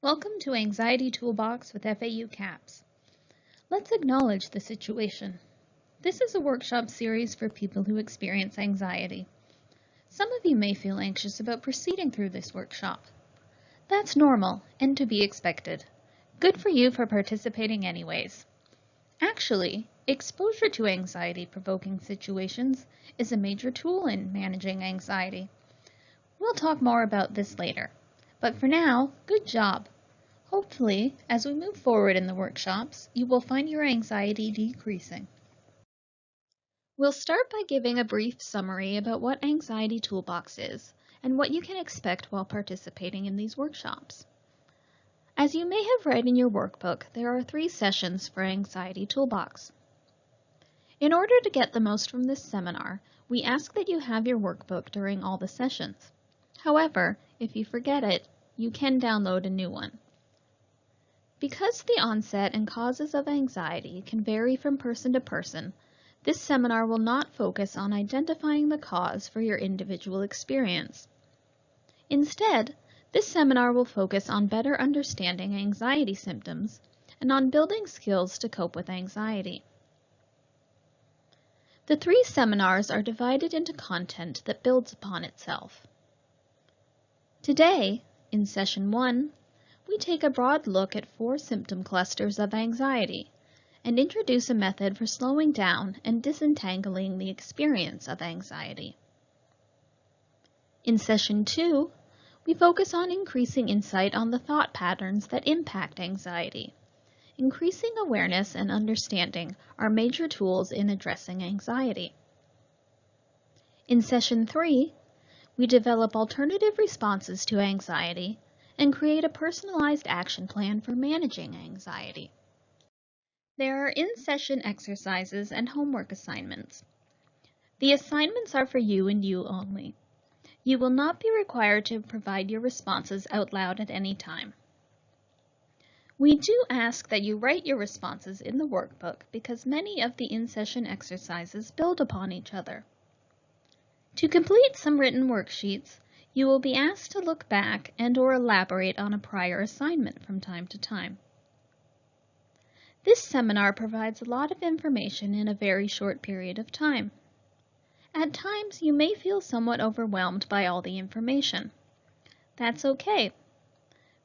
Welcome to Anxiety Toolbox with FAU CAPS. Let's acknowledge the situation. This is a workshop series for people who experience anxiety. Some of you may feel anxious about proceeding through this workshop. That's normal and to be expected. Good for you for participating anyways. Actually, exposure to anxiety-provoking situations is a major tool in managing anxiety. We'll talk more about this later. But for now, good job. Hopefully, as we move forward in the workshops, you will find your anxiety decreasing. We'll start by giving a brief summary about what Anxiety Toolbox is and what you can expect while participating in these workshops. As you may have read in your workbook, there are 3 sessions for Anxiety Toolbox. In order to get the most from this seminar, we ask that you have your workbook during all the sessions. However, if you forget it, you can download a new one. Because the onset and causes of anxiety can vary from person to person, this seminar will not focus on identifying the cause for your individual experience. Instead, this seminar will focus on better understanding anxiety symptoms and on building skills to cope with anxiety. The 3 seminars are divided into content that builds upon itself. Today, in Session 1, we take a broad look at 4 symptom clusters of anxiety and introduce a method for slowing down and disentangling the experience of anxiety. In Session 2, we focus on increasing insight on the thought patterns that impact anxiety. Increasing awareness and understanding are major tools in addressing anxiety. In Session 3, we develop alternative responses to anxiety and create a personalized action plan for managing anxiety. There are in-session exercises and homework assignments. The assignments are for you and you only. You will not be required to provide your responses out loud at any time. We do ask that you write your responses in the workbook because many of the in-session exercises build upon each other. To complete some written worksheets, you will be asked to look back and/or elaborate on a prior assignment from time to time. This seminar provides a lot of information in a very short period of time. At times, you may feel somewhat overwhelmed by all the information. That's okay.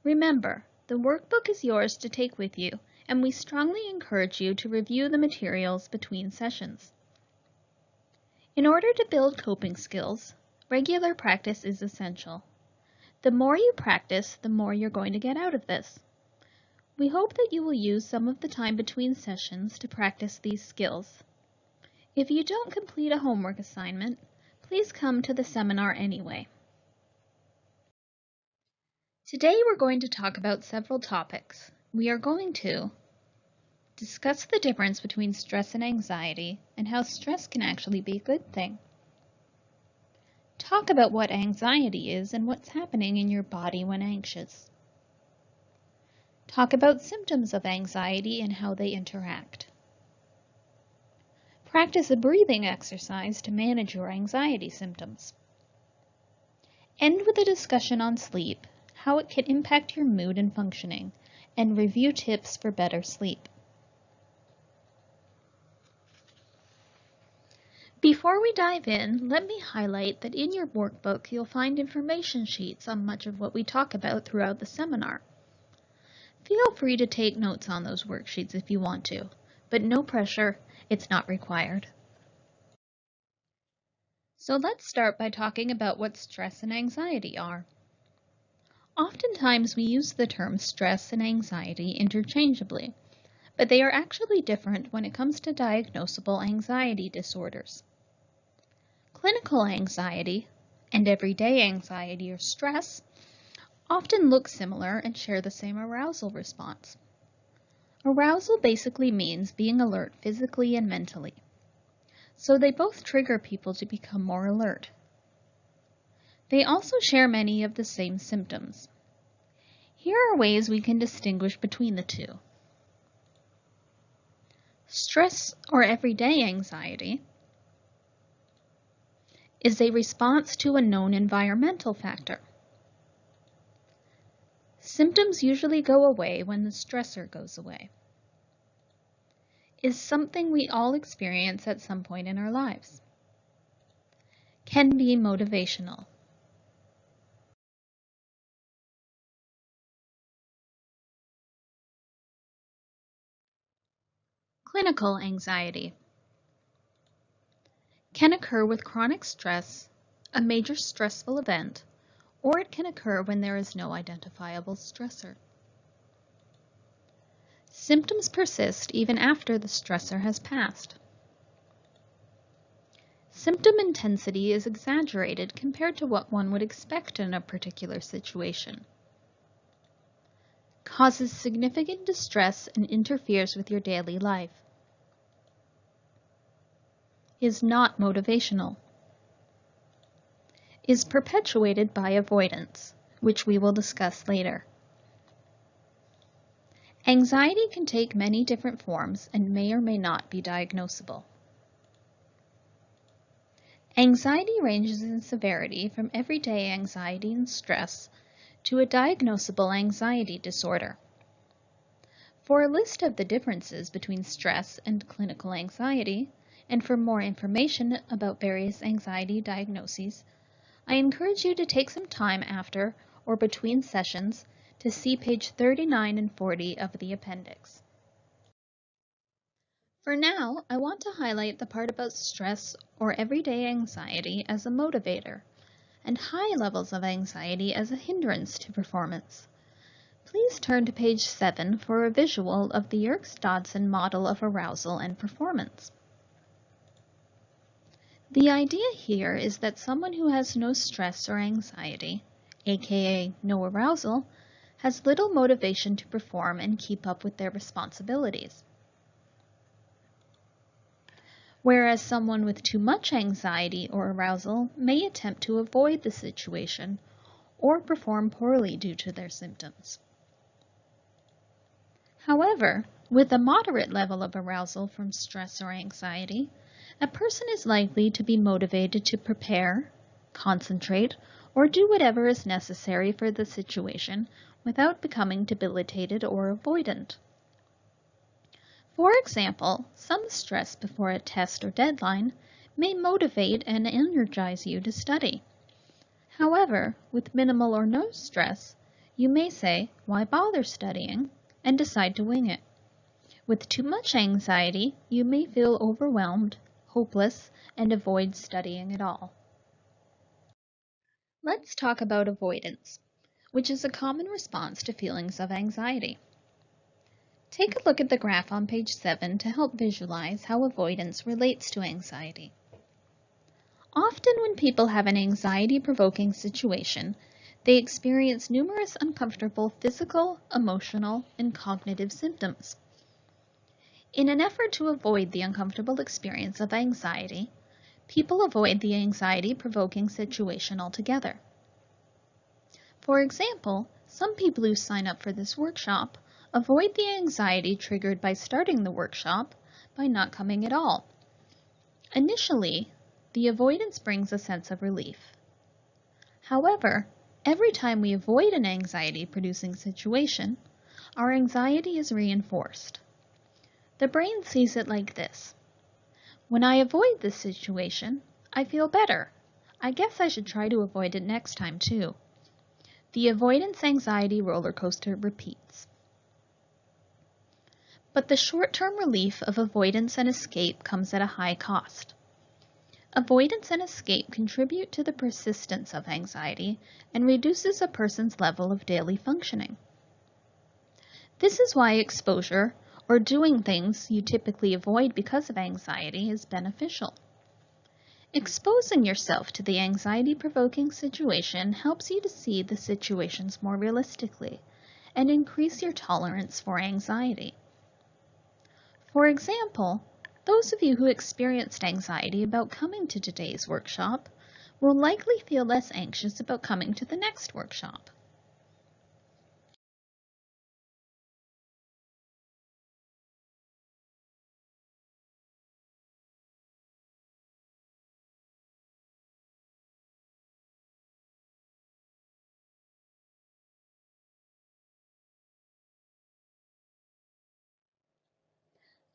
Remember, the workbook is yours to take with you, and we strongly encourage you to review the materials between sessions. In order to build coping skills, regular practice is essential. The more you practice, the more you're going to get out of this. We hope that you will use some of the time between sessions to practice these skills. If you don't complete a homework assignment, please come to the seminar anyway. Today we're going to talk about several topics. We are going to discuss the difference between stress and anxiety and how stress can actually be a good thing. Talk about what anxiety is and what's happening in your body when anxious. Talk about symptoms of anxiety and how they interact. Practice a breathing exercise to manage your anxiety symptoms. End with a discussion on sleep, how it can impact your mood and functioning, and review tips for better sleep. Before we dive in, let me highlight that in your workbook you'll find information sheets on much of what we talk about throughout the seminar. Feel free to take notes on those worksheets if you want to, but no pressure, it's not required. So let's start by talking about what stress and anxiety are. Oftentimes we use the terms stress and anxiety interchangeably, but they are actually different when it comes to diagnosable anxiety disorders. Clinical anxiety and everyday anxiety or stress often look similar and share the same arousal response. Arousal basically means being alert physically and mentally, so they both trigger people to become more alert. They also share many of the same symptoms. Here are ways we can distinguish between the two. Stress or everyday anxiety is a response to a known environmental factor. Symptoms usually go away when the stressor goes away. Is something we all experience at some point in our lives. Can be motivational. Clinical anxiety can occur with chronic stress, a major stressful event, or it can occur when there is no identifiable stressor. Symptoms persist even after the stressor has passed. Symptom intensity is exaggerated compared to what one would expect in a particular situation. Causes significant distress and interferes with your daily life. Is not motivational. Is perpetuated by avoidance, which we will discuss later. Anxiety can take many different forms and may or may not be diagnosable. Anxiety ranges in severity from everyday anxiety and stress to a diagnosable anxiety disorder. For a list of the differences between stress and clinical anxiety, and for more information about various anxiety diagnoses, I encourage you to take some time after or between sessions to see page 39 and 40 of the appendix. For now, I want to highlight the part about stress or everyday anxiety as a motivator, and high levels of anxiety as a hindrance to performance. Please turn to page 7 for a visual of the Yerkes-Dodson model of arousal and performance. The idea here is that someone who has no stress or anxiety, aka no arousal, has little motivation to perform and keep up with their responsibilities. Whereas someone with too much anxiety or arousal may attempt to avoid the situation or perform poorly due to their symptoms. However, with a moderate level of arousal from stress or anxiety, a person is likely to be motivated to prepare, concentrate, or do whatever is necessary for the situation without becoming debilitated or avoidant. For example, some stress before a test or deadline may motivate and energize you to study. However, with minimal or no stress, you may say, "Why bother studying?" and decide to wing it. With too much anxiety, you may feel overwhelmed, hopeless, and avoid studying at all. Let's talk about avoidance, which is a common response to feelings of anxiety. Take a look at the graph on page 7 to help visualize how avoidance relates to anxiety. Often when people have an anxiety-provoking situation, they experience numerous uncomfortable physical, emotional, and cognitive symptoms. In an effort to avoid the uncomfortable experience of anxiety, people avoid the anxiety-provoking situation altogether. For example, some people who sign up for this workshop avoid the anxiety triggered by starting the workshop by not coming at all. Initially, the avoidance brings a sense of relief. However, every time we avoid an anxiety-producing situation, our anxiety is reinforced. The brain sees it like this. When I avoid this situation, I feel better. I guess I should try to avoid it next time too. The avoidance anxiety roller coaster repeats. But the short-term relief of avoidance and escape comes at a high cost. Avoidance and escape contribute to the persistence of anxiety and reduces a person's level of daily functioning. This is why exposure, or doing things you typically avoid because of anxiety, is beneficial. Exposing yourself to the anxiety-provoking situation helps you to see the situations more realistically and increase your tolerance for anxiety. For example, those of you who experienced anxiety about coming to today's workshop will likely feel less anxious about coming to the next workshop.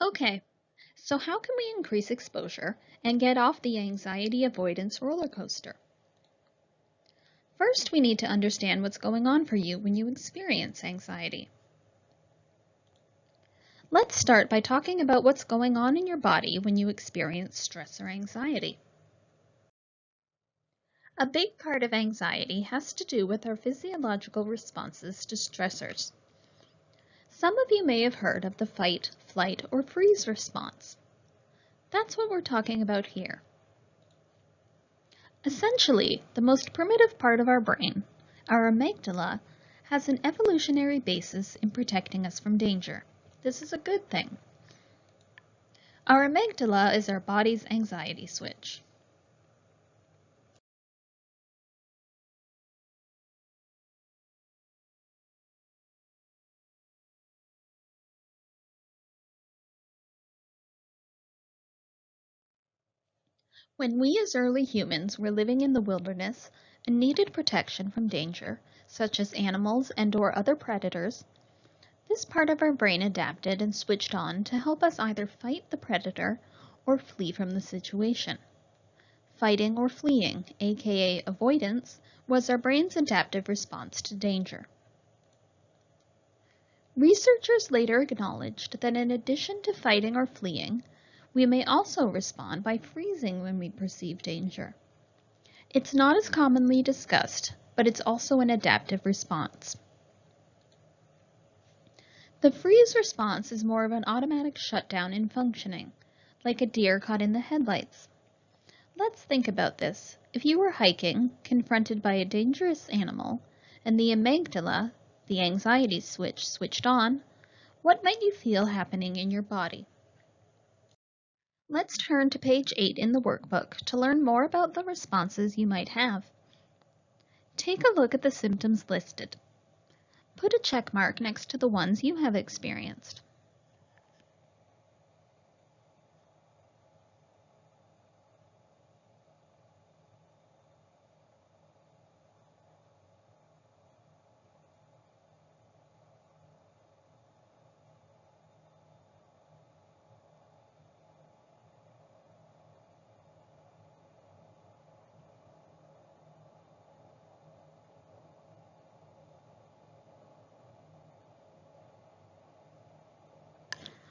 Okay, so how can we increase exposure and get off the anxiety avoidance roller coaster? First, we need to understand what's going on for you when you experience anxiety. Let's start by talking about what's going on in your body when you experience stress or anxiety. A big part of anxiety has to do with our physiological responses to stressors. Some of you may have heard of the fight, flight, or freeze response. That's what we're talking about here. Essentially, the most primitive part of our brain, our amygdala, has an evolutionary basis in protecting us from danger. This is a good thing. Our amygdala is our body's anxiety switch. When we as early humans were living in the wilderness and needed protection from danger, such as animals and/or other predators, this part of our brain adapted and switched on to help us either fight the predator or flee from the situation. Fighting or fleeing, aka avoidance, was our brain's adaptive response to danger. Researchers later acknowledged that in addition to fighting or fleeing, we may also respond by freezing when we perceive danger. It's not as commonly discussed, but it's also an adaptive response. The freeze response is more of an automatic shutdown in functioning, like a deer caught in the headlights. Let's think about this. If you were hiking, confronted by a dangerous animal, and the amygdala, the anxiety switch, switched on, what might you feel happening in your body? Let's turn to page 8 in the workbook to learn more about the responses you might have. Take a look at the symptoms listed. Put a check mark next to the ones you have experienced.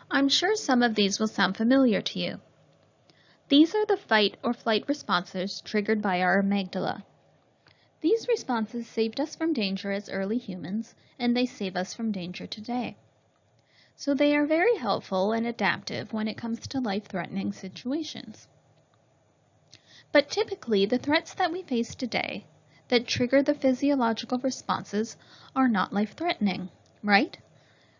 I'm sure some of these will sound familiar to you. These are the fight or flight responses triggered by our amygdala. These responses saved us from danger as early humans, and they save us from danger today. So they are very helpful and adaptive when it comes to life-threatening situations. But typically, the threats that we face today that trigger the physiological responses are not life-threatening, right?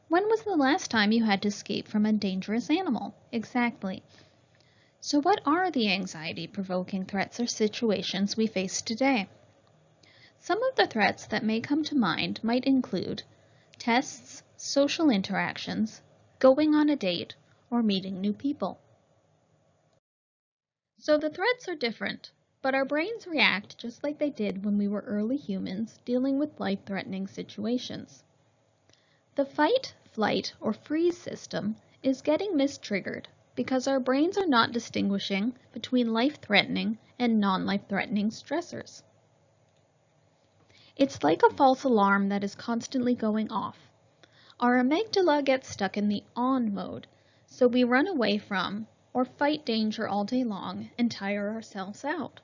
When was the last time you had to escape from a dangerous animal? Exactly. So what are the anxiety-provoking threats or situations we face today? Some of the threats that may come to mind might include tests, social interactions, going on a date, or meeting new people. So the threats are different, but our brains react just like they did when we were early humans dealing with life-threatening situations. The fight, flight, or freeze system is getting mistriggered because our brains are not distinguishing between life-threatening and non-life-threatening stressors. It's like a false alarm that is constantly going off. Our amygdala gets stuck in the on mode, so we run away from or fight danger all day long and tire ourselves out.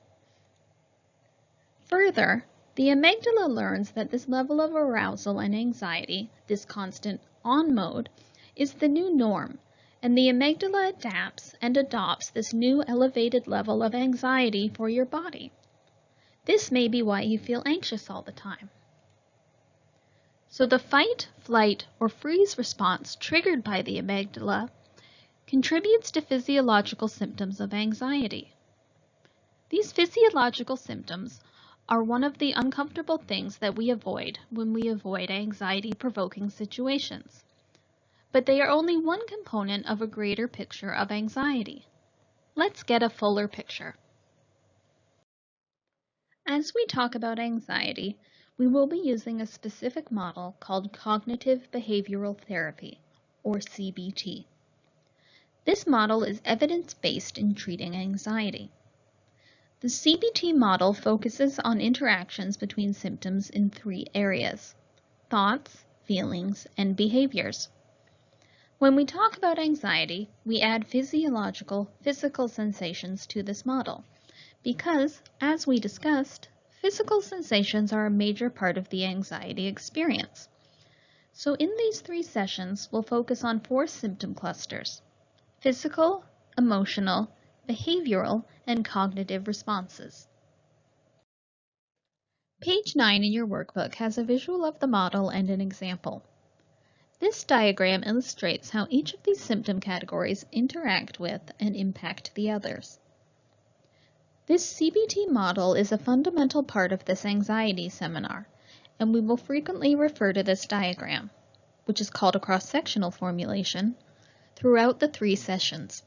Further, the amygdala learns that this level of arousal and anxiety, this constant on mode, is the new norm, and the amygdala adapts and adopts this new elevated level of anxiety for your body. This may be why you feel anxious all the time. So the fight, flight, or freeze response triggered by the amygdala contributes to physiological symptoms of anxiety. These physiological symptoms are one of the uncomfortable things that we avoid when we avoid anxiety-provoking situations. But they are only one component of a greater picture of anxiety. Let's get a fuller picture. As we talk about anxiety, we will be using a specific model called cognitive behavioral therapy, or CBT. This model is evidence-based in treating anxiety. The CBT model focuses on interactions between symptoms in 3 areas: thoughts, feelings, and behaviors. When we talk about anxiety, we add physical sensations to this model because, as we discussed, physical sensations are a major part of the anxiety experience. So in these 3 sessions, we'll focus on 4 symptom clusters: physical, emotional, behavioral, and cognitive responses. Page 9 in your workbook has a visual of the model and an example. This diagram illustrates how each of these symptom categories interact with and impact the others. This CBT model is a fundamental part of this anxiety seminar, and we will frequently refer to this diagram, which is called a cross-sectional formulation, throughout the 3 sessions.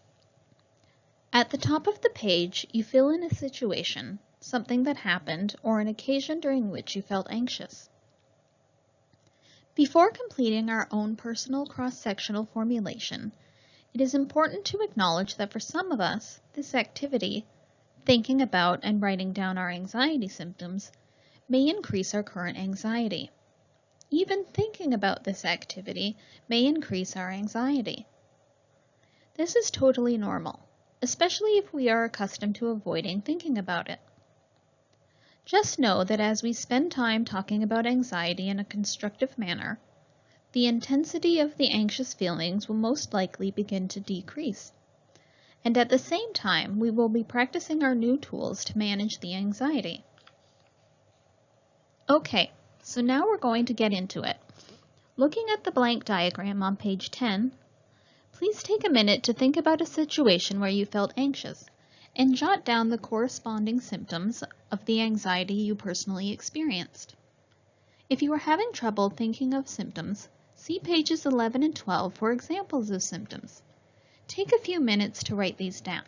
At the top of the page, you fill in a situation, something that happened, or an occasion during which you felt anxious. Before completing our own personal cross-sectional formulation, it is important to acknowledge that for some of us, this activity, thinking about and writing down our anxiety symptoms, may increase our current anxiety. Even thinking about this activity may increase our anxiety. This is totally normal, especially if we are accustomed to avoiding thinking about it. Just know that as we spend time talking about anxiety in a constructive manner, the intensity of the anxious feelings will most likely begin to decrease. And at the same time, we will be practicing our new tools to manage the anxiety. Okay, so now we're going to get into it. Looking at the blank diagram on page 10, please take a minute to think about a situation where you felt anxious and jot down the corresponding symptoms of the anxiety you personally experienced. If you are having trouble thinking of symptoms, see pages 11 and 12 for examples of symptoms. Take a few minutes to write these down.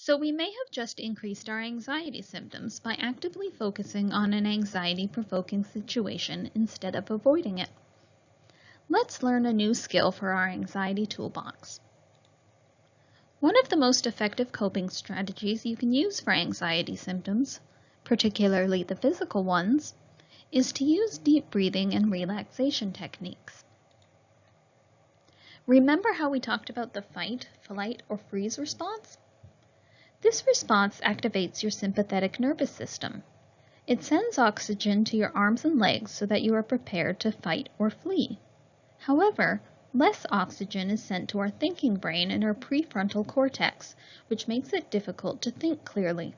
So we may have just increased our anxiety symptoms by actively focusing on an anxiety-provoking situation instead of avoiding it. Let's learn a new skill for our anxiety toolbox. One of the most effective coping strategies you can use for anxiety symptoms, particularly the physical ones, is to use deep breathing and relaxation techniques. Remember how we talked about the fight, flight, or freeze response? This response activates your sympathetic nervous system. It sends oxygen to your arms and legs so that you are prepared to fight or flee. However, less oxygen is sent to our thinking brain and our prefrontal cortex, which makes it difficult to think clearly.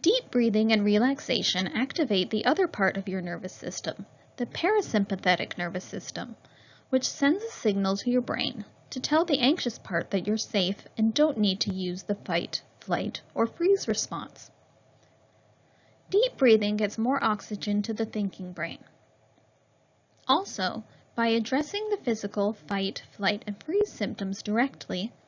Deep breathing and relaxation activate the other part of your nervous system, the parasympathetic nervous system, which sends a signal to your brain to tell the anxious part that you're safe and don't need to use the fight, flight, or freeze response. Deep breathing gets more oxygen to the thinking brain. Also, by addressing the physical fight, flight, and freeze symptoms directly,